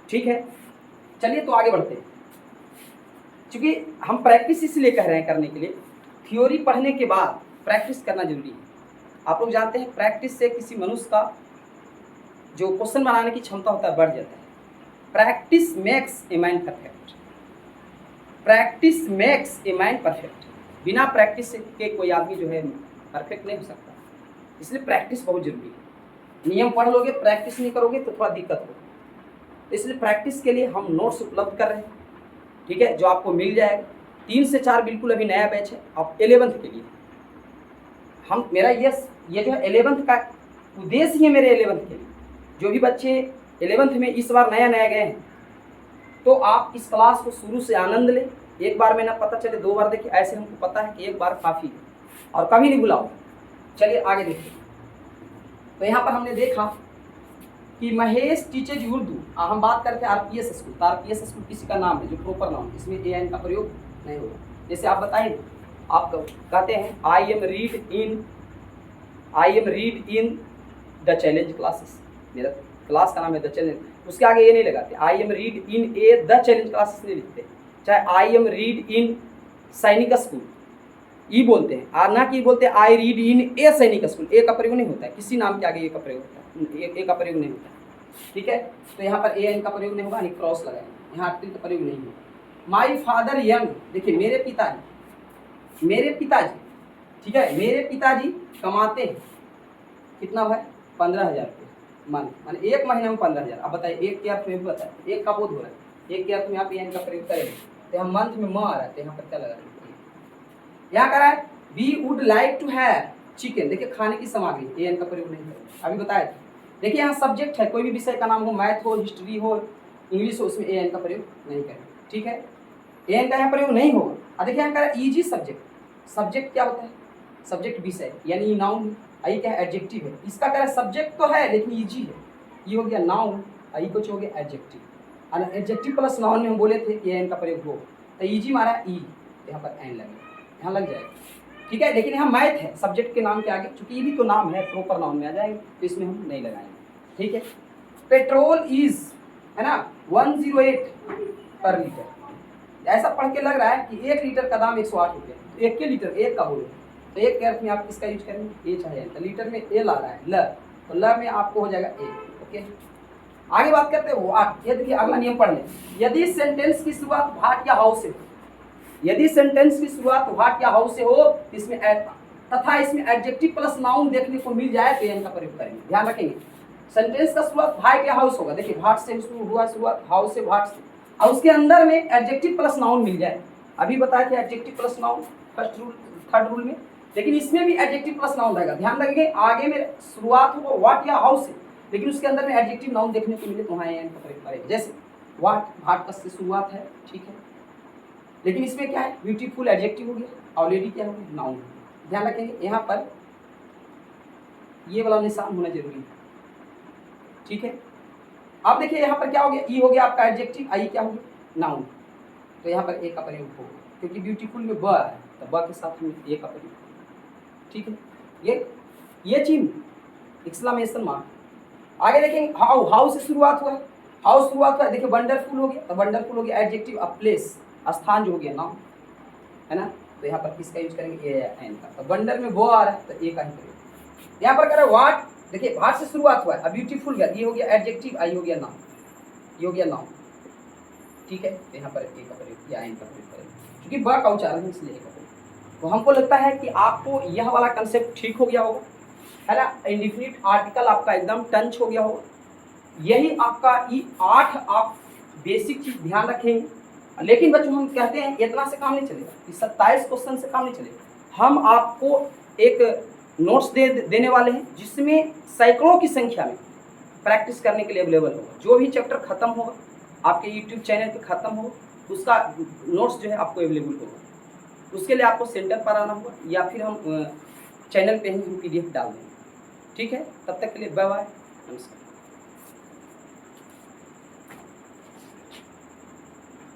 ठीक है। चलिए तो आगे बढ़ते हैं, क्योंकि हम प्रैक्टिस इसलिए कह रहे हैं करने के लिए, थ्योरी पढ़ने के बाद प्रैक्टिस करना जरूरी है। आप लोग जानते हैं प्रैक्टिस से किसी मनुष्य का जो क्वेश्चन बनाने की क्षमता होता है बढ़ जाता है। Practice makes a man perfect, practice makes a man perfect. बिना प्रैक्टिस के कोई आदमी जो है परफेक्ट नहीं हो सकता, इसलिए प्रैक्टिस बहुत जरूरी है। नियम पढ़ लोगे, प्रैक्टिस नहीं करोगे तो थोड़ा दिक्कत होगी, इसलिए प्रैक्टिस के लिए हम नोट्स उपलब्ध कर रहे हैं, ठीक है, जो आपको मिल जाएगा। 3 से 4 बिल्कुल अभी नया बैच है, आप 11th के लिए। हम मेरा ये जो है 11th का उद्देश्य ही है मेरे 11th के लिए। जो भी बच्चे 11th में इस बार नया गए हैं, तो आप इस क्लास को शुरू से आनंद लें। एक बार में ना पता चले 2 बार देखिए, ऐसे हमको पता है कि एक बार काफ़ी है, और कभी नहीं भुलाओ। चलिए आगे देखिए, तो यहाँ पर हमने देखा कि महेश टीचर्स उर्दू, हम बात करते हैं आरपीएस स्कूल, तो आरपीएस स्कूल किसी का नाम है जो प्रॉपर नाम, इसमें ए एन का प्रयोग नहीं होगा। जैसे आप बताइए, आप कहते हैं I am read in the challenge classes, मेरा क्लास का नाम है द चैलेंज, उसके आगे ये नहीं लगाते। I am read in A the challenge classes नहीं लिखते, चाहे आई एम रीड इन सैनिक स्कूल ई बोलते हैं, और ना कि बोलते हैं आई रीड इन ए सैनिक स्कूल। ए का प्रयोग नहीं होता है, किसी नाम के आगे ए का प्रयोग होता है, ए का प्रयोग नहीं होता है, ठीक है। तो यहाँ पर ए एन का प्रयोग नहीं होगा, यानी क्रॉस लगाएंगे, यहाँ अतिरिक्त प्रयोग नहीं होगा। माई फादर यंग, देखिए मेरे पिताजी, ठीक है, मेरे पिताजी कमाते हैं कितना भाई, 15,000 रुपये माने एक महीने में 15,000। अब बताइए एक के अर्थ में भी बताए, एक का बोध हो रहा है, एक के अर्थ में आप ए एन का प्रयोग करेंगे, तो यहाँ मंथ में आ रहा है, तो यहाँ पर क्या लगा रहे, यहाँ कह रहा है we would like to have chicken, देखिए खाने की सामग्री, ए एन का प्रयोग नहीं करेंगे, अभी बताया था। देखिए यहाँ सब्जेक्ट है, कोई भी विषय का नाम हो, मैथ हो, हिस्ट्री हो, इंग्लिश हो, उसमें ए एन का प्रयोग नहीं करेंगे, ठीक है, ए एन का यहाँ प्रयोग नहीं होगा। अब देखिए यहाँ कह रहा है ईजी सब्जेक्ट, सब्जेक्ट क्या होता है, सब्जेक्ट विषय, यानी नाउन, आई क्या है एडजेक्टिव है, इसका कह रहा है सब्जेक्ट तो है लेकिन ईजी है, ये हो गया नाउन, आई कुछ हो गया एडजेक्टिव, और एडजेक्टिव प्लस नाउन में हम बोले थे कि ए एन का प्रयोग हो, तो ईजी मारा ई, यहाँ पर एन लगेगा, यहाँ लग जाएगा, ठीक है। लेकिन यहाँ मैथ है सब्जेक्ट के नाम के आगे, चूंकि ये भी तो नाम है, प्रॉपर नाउन में आ जाएंगे, तो इसमें हम नहीं लगाएंगे, ठीक है। पेट्रोल इज, है ना, 108 पर लीटर, ऐसा पढ़ के लग रहा है कि 1 लीटर का दाम 108 रुपये, तो 1 के लीटर, 1 का बोले, तो 1 के अर्थ में आप किसका यूज करेंगे, ए चाहे, तो लीटर में ए ला रहा है ल, तो ल में आपको हो जाएगा ए, ओके। आगे बात करते हैं व्हाट, ये देखिए अगला नियम पढ़ लें। यदि सेंटेंस की शुरुआत व्हाट या हाउ से, यदि सेंटेंस की शुरुआत व्हाट या हाउ से हो, इसमें तथा इसमें एडजेक्टिव प्लस नाउन देखने को मिल जाए, तो एन का प्रयोग करेंगे, ध्यान रखेंगे। सेंटेंस का शुरुआत व्हाट या हाउ से होगा, देखिए व्हाट से शुरू हुआ, शुरुआत हाउ से, व्हाट से, और उसके अंदर में एडजेक्टिव प्लस नाउन मिल जाए। अभी बताया था adjective plus noun first rule, third rule में, लेकिन इसमें भी एडजेक्टिव प्लस नाउन रहेगा, ध्यान रखेंगे। आगे में शुरुआत होगा व्हाट या हाउ से, लेकिन उसके अंदर में एडजेक्टिव नाउन देखने को मिले तो वहाँ एन का प्रयोग करेंगे। जैसे व्हाट से शुरुआत है, ठीक है, लेकिन इसमें क्या है, ब्यूटीफुल एडजेक्टिव हो गया, ऑलरेडी क्या हो गया, नाउन। ध्यान रखेंगे यहाँ पर ये वाला निशान होना जरूरी है, ठीक है। अब देखिए यहाँ पर क्या हो गया, ई हो गया आपका एडजेक्टिव, आई क्या हो गया नाउन, तो यहाँ पर ए का प्रयोग होगा, क्योंकि ब्यूटीफुल में ब है, तो ब के साथ में ए का प्रयोग, ठीक है। ये चिन्ह एक्सक्लेमेशन मार्क। आगे देखेंगे हाउ से शुरुआत हुआ, हाउ शुरुआत हुआ, देखिए वंडरफुल हो गया, तो वंडरफुल हो गया एडजेक्टिव, अब प्लेस स्थान जो हो गया नाउन, है ना, तो यहाँ पर किसका यूज करेंगे, ए या एन का, तो वंडर में वो आ रहा है, तो ए का ही प्रयोग। यहाँ पर कह रहा है व्हाट, देखिए व्हाट से शुरुआत हुआ है, अब ब्यूटीफुल गया, ये हो गया एडजेक्टिव, आई हो गया नाउन, ये हो गया नाउन, ठीक है, तो यहाँ पर ए का प्रयोग या एन का प्रयोग करेंगे, क्योंकि ब का उच्चारण है इसलिए ए का प्रयोग। तो हमको लगता है कि आपको यह वाला कंसेप्ट ठीक हो गया होगा, है ना। इंडिफिनिट आर्टिकल आपका एकदम टंच हो गया होगा। यही आपका ये 8 आप बेसिक चीज ध्यान रखेंगे। लेकिन बच्चों हम कहते हैं इतना से काम नहीं चलेगा, कि 27 क्वेश्चन से काम नहीं चलेगा। हम आपको एक नोट्स देने वाले हैं जिसमें सैकड़ों की संख्या में प्रैक्टिस करने के लिए अवेलेबल होगा। जो भी चैप्टर खत्म होगा आपके यूट्यूब चैनल पे खत्म हो, उसका नोट्स जो है आपको अवेलेबल होगा। उसके लिए आपको सेंटर पर आना होगा या फिर हम चैनल पे ही हम PDF डाल देंगे। ठीक है, तब तक के लिए बाय बाय, नमस्कार।